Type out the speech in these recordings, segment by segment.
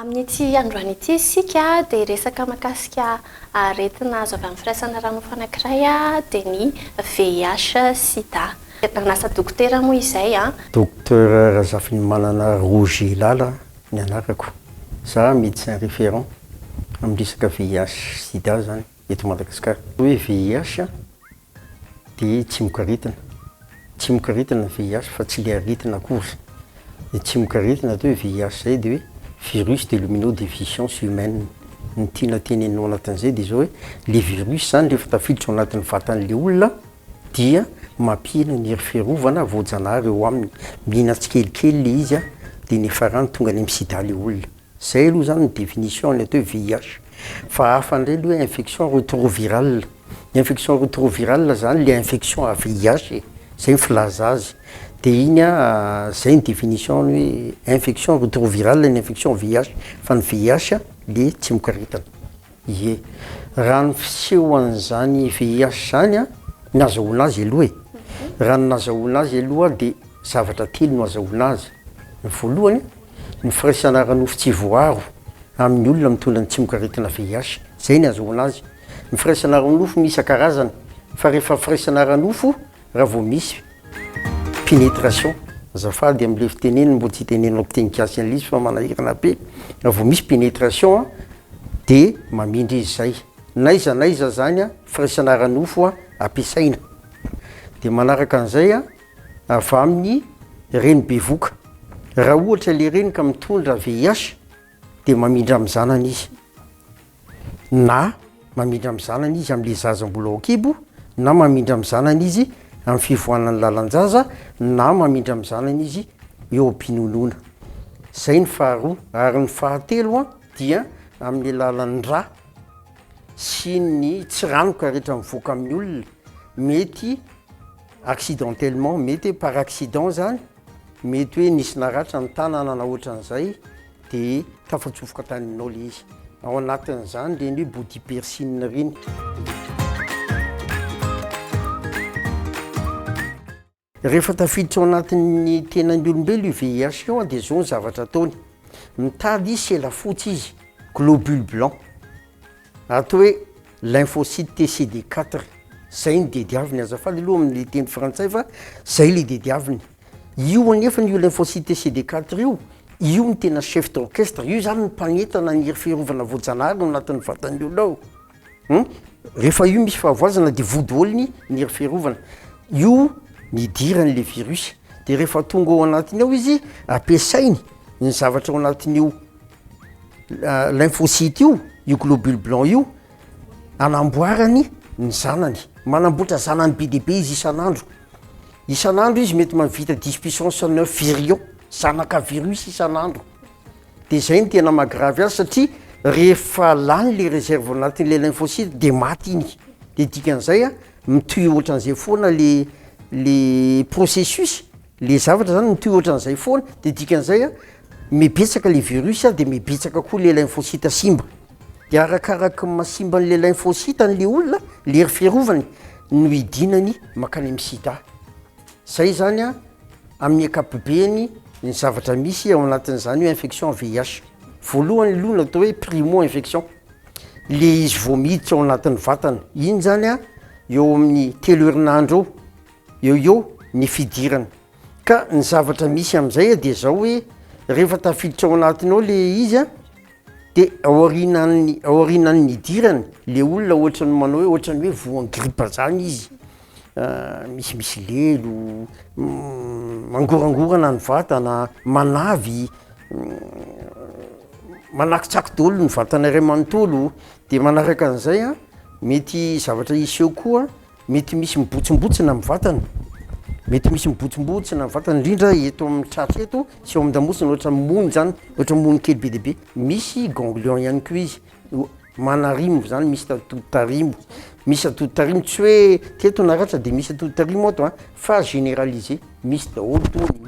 Amin'ity androany ity isika dia resaka mahakasika aretina azo avy amin'ny firaisana ranofo anankiray dia ny VIH sida. Nanasa dokotera moa izay Docteur Razafiny Manana Roger Lala ny anarako. Za médecin référent amin'ny resaka VIH sida zany eto Madagasikara. Hoe VIH dia tsy mikaretina. Tsy mikaretina VIH fa tsy le aretina akory. Ny tsy mikaretina atao hoe VIH zay dia hoe virus de l'immunodéficience humaine. Ny tiana teneninao anatin'izay dia zao hoe le virus zany rehefa tafiditra ao anatin'ny vatan'le olona dia mampihena ny hery fiarovana voajanahary eo aminy. Mihina tsikelikely le izy dia ny farany tonga any amin'ny sida le olona. Zay aloha zany ny définition ny atao hoe VIH. Fa hafa indray aloha infection rétrovirale. Infection rétrovirale zany le infection à VIH. Zay ny filaza azy. Dia iny zay ny définition ny hoe infection rétrovirale ny infection VIH. Fa ny VIH le tsy mikaretina. Ie. Raha ny fiseho an'izany VIH zany nazahoana azy aloha raha ny nazahoana azy aloha dia zavatra telo no azahoana azy. Ny voalohany ny firaisana ranofo tsy voaro amin'ny olona mitondra ny tsy mikaretina VIH. Zay ny azahoana azy. Ny firaisana ranofo misy karazany fa rehefa firaisana ranofo raha vao misy pénétration, azafady amin'ilay fiteneniny mbo tsy tenenina teny gasy an'ilay fa manahirana be. Raha vao misy pénétration dia mamindry izy zay. Naiza zany firaisana ranofo ampiasaina. Dia manaraka an'izay avy amin'ny reny bevoka. Raha ohatra le reny ka mitondra VIH dia mamindra amin'ny zanany izy. Na mamindra amin'ny zanany izy amin'ilay zaza mbola ao an-kibo, na mamindra amin'ny zanany izy amin'ny fivoanany lalan-jaza, na mamindra amin'ny zanany izy eo am-pinonoana. Zay ny faharoa. Ary ny fahatelo dia amin'ny alalan'ny rà sy ny tsiranoka rehetra mivoaka amin'ny olona. Mety accidentellement, mety par accident zany, mety hoe nisy naratra ny tanana na ohatran'izay dia tafatsofoka taninao le izy. Ao anatin'izany reny hoe body persine reny. Rehefa tafiditra ao anatin'ny tenan'ny olombelo io VIH io dia zao ny zavatra ataony. Mitady izy selafotsy izy, globule blanc. Atao hoe lymphocyte TCD4. Zay ny dediaviny azafady aloha amin'ny teny frantsay fa zay le dediaviny. Io anefa io lymphocyte TCD4 io ny tena chef d'orchestre. Io zany ny mpanentana ny hery fiarovana voajanahary ao anatin'ny vatan'ny olona ao. Rehefa io misy fahavoazana dia vody ny hery fiarovana. Io ny diran'le virus. Dia rehefa tonga ao anatiny ao izy ampiasainy ny zavatra ao anatin'io lymphocyte io globule blanc io anamboarany ny zanany. Manamboatra zanany be dia be izy isan'andro. Isan'andro izy mety mahavita 10 puissance 9 virion zanaka virus isan'andro. Dia zay ny tena mahagravy azy satria rehefa lany le réserve ao anatin'le lymphocyte dia maty iny. Dia dikan'izay mitohy ohatran'izay foana le processus, le zavatra zany mitohy ohatran'izay foana. Dia dikan'izay mibetsaka le virus dia mibetsaka koa le lymphocyte simba. Dia arakaraka masimba n'le lymphocyte an'le olona, le hery fiarovany no idinany makany amin'ny sida. Zay zany amin'ny ankapobeny ny zavatra misy ao anatin'izany hoe infection VIH. Voalohany aloha natao hoe primo infection. Le izy vao miditra ao anatin'ny vatana, iny zany eo amin'ny 3 herinandro eo ny fidirana. Ka ny zavatra misy amin'izay dia zao hoe rehefa tafiditra ao anatiny ao le izy dia aorinan'ny idirany le olona ohatrany manao hoe ohatrany hoe voan'ny gripa zany izy. Misy lelo, mangorangorana ny vatana, manavy, manakitsako daholo ny vatana iray manontolo. Dia manaraka an'izay mety zavatra iseho koa mety misy mibotsimbotsina amin'ny vatana. Mety misy mibotsimbotsina amin'ny vatana indrindra eto amin'ny tratra eto sy eo amin'ny-damosina ohatra mony zany, ohatra mony kely be dia be. Misy ganglion ihany koa izy. Manarimo zany, misy atodi-tarimo. Misy atodi-tarimo tsy hoe teto naratra dia misy atodi-tarimo ato fa généralisé. Misy daholo tony,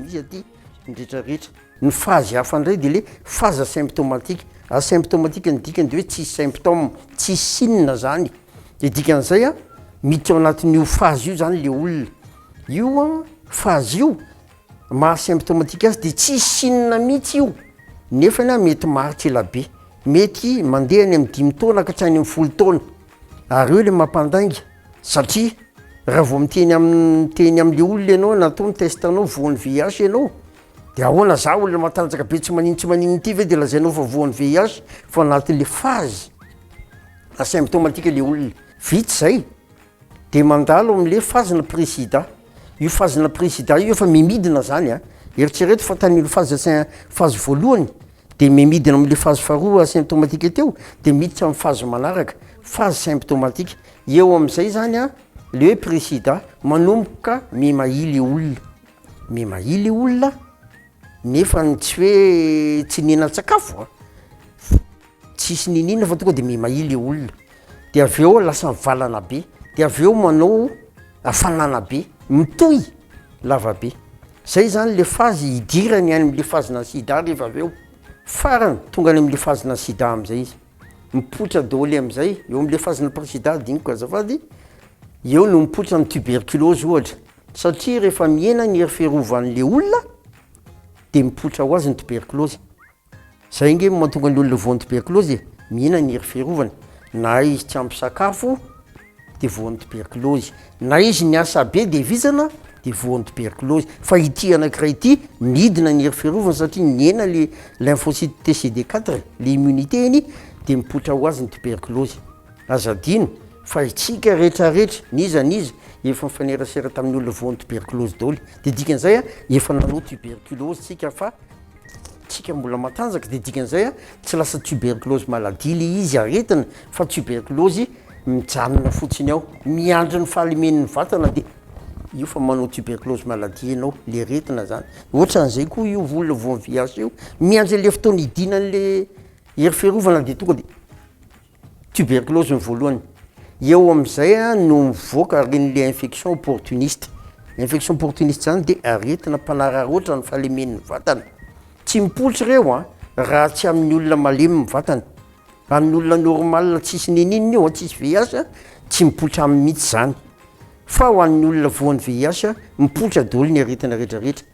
misy aty ndretrarehetra. Ny phase hafa indray dia le phase asymptomatique. Asymptomatique ny dikany dia hoe tsisy symptôme, tsisy signe zany. Dia dikan'izay miditra ao anatin'io phase io zany le olona. Io phase io maha symptomatique azy dia tsisy signe mihitsy io. nefa na mety maharitra elabe, mety mandeha any amin'ny 5 taona ka tsy any amin'ny 10 taona ary eo le mampandainga satria raha vao miteny amin'le olona ianao natao ny testanao voan'ny VIH ianao dia ahoana za olona matanjaka be tsy maninona ity ve dia lazainao fa voan'ny VIH fa anatin'le phase asymptomatika le olona vitsy zay dia mandalo amin'le phase-na présida. Io phase-na présida io efa mimidina zany a, eritrereto fa tany phase voalohany dia mimidina amin'le phase faharoa asymptomatika teo dia miditra amin'ny phase manaraka phase symptomatique. Eo amin'izay zany a le hoe présida manomboka mimahily olona nefa tsy hoe tsy nihinan-tsakafo tsisy ninina fa tonga dia mimahily olona dia avy eo lasa mivalana be dia avy eo manao hafanana be mitohy lavabe. Zay zany le phase idirany any amin'le phase-na sida rehefa avy eo farany tonga any amin'le phase-na sida amin'izay izy mipoitra daholo amin'izay. Eo amin'le phase-na présida diniko azafady eo no mipoitra ny tuberculose ohatra satria rehefa miena ny hery fiarovan'le olona dia mipoitra ho azy ny tuberculose. Zay nge mahatonga ny olona voan'ny tuberculose mihina ny hery fiarovana na izy tsy ampy sakafo dia voan'ny tuberculose, na izy niasa be dia vizana dia voan'ny tuberculose. Fa ity anankiray ity midina ny hery fiarovana satria niena le lymphocyte TCD4 le immunité iny dia mipoitra ho azy ny tuberculose. Azadino fa itsika rehetrarehetra niza efa mifanerasera tamin'ny olona voan'ny tuberculose daholo dia dikan'izay efa nanao tuberculose tsika fa tsika mbola matanjaka dia dikan'izay tsy lasa tuberculose maladie le izy aretina fa tuberculose mijanona fotsiny ao miandry ny fahalimen'ny vatana dia io fa manao tuberculose maladie ianao le retina zany. Ohatran'izay koa io volona voan'ny VIH io miandry le fotoana idinan'le hery fiarovana dia tonga dia tuberculose ny voalohany. Eo amin'izay no mivoaka ren'le infection opportuniste. Infection opportuniste zany dia aretina mpanararoatra ny fahalimen'ny vatana. Tsy mipolitra ireo raha tsy amin'ny olona malemy ny vatana. Amin'ny olona normal tsisy ninina eo tsisy VIH tsy mipolitra amin'ny mihitsy zany. Fa ho an'ny olona voan'ny VIH mipolitra daholo ny aretina rehetrarehetra